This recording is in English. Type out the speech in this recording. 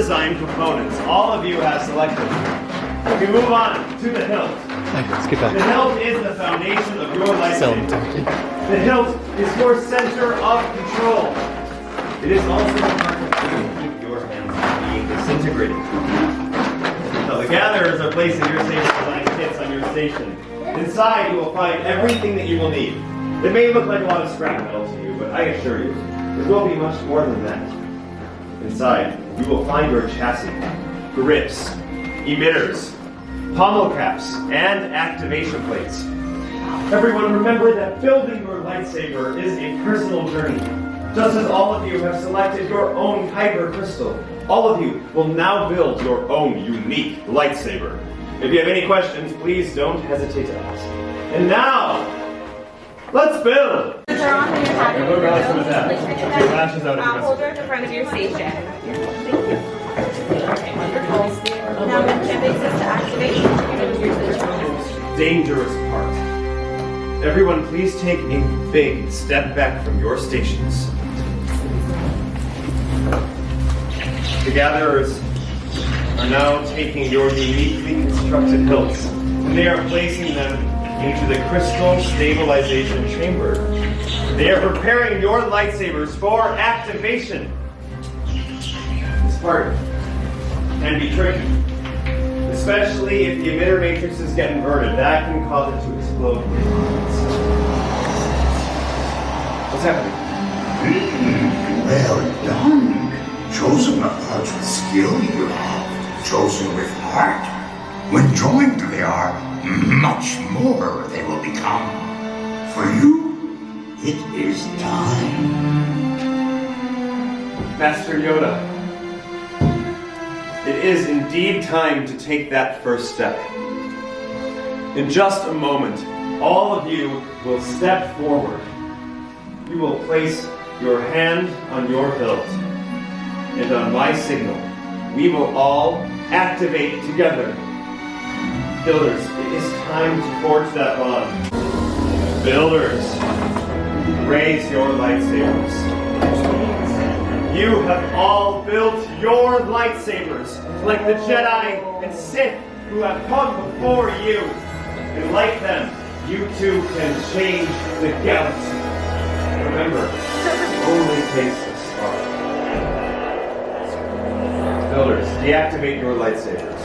design components all of you have selected. We move on to the hilt. Let's get The that. hilt is the foundation of your Sell them lightsaber. to me. The hilt is your center of control. It is also the part that keep your hands from being disintegrated. Now, the gatherers are placing your saber design kits on your station. Inside, you will find everything that you will need. It may look like a lot of scrap metal to you, but I assure you, it will be much more than that. Inside, you will find your chassis, grips, emitters, pommel caps, and activation plates. Everyone, remember that building your lightsaber is a personal journey. Just as all of you have selected your own kyber crystal, all of you will now build your own unique lightsaber. If you have any questions, please don't hesitate to ask. And now, let's build! Turn on when you're having Go grab some of that. Please pick it Your lashes out up. of your Hold her at the front of your station. Thank you. Okay, wonderful. Now when Jim takes us to activation, you're going to use the challenge. Dangerous part. Everyone, please take a big step back from your stations. The gatherers are now taking your uniquely constructed hilts, and they are placing them into the crystal stabilization chamber. They are preparing your lightsabers for activation. This part can be tricky, especially if the emitter matrices get inverted. That can cause it to explode. What's happening? Well done. Chosen not much with skill you have, chosen with heart. When joined, they are much more they will become. For you, it is time. Master Yoda, it is indeed time to take that first step. In just a moment, all of you will step forward. You will place your hand on your hilt, and on my signal, we will all activate together. Builders, it is time to forge that bond. Builders, raise your lightsabers. You have all built your lightsabers like the Jedi and Sith who have come before you. And like them, you too can change the galaxy. Remember, it only takes a spark. Builders, deactivate your lightsabers.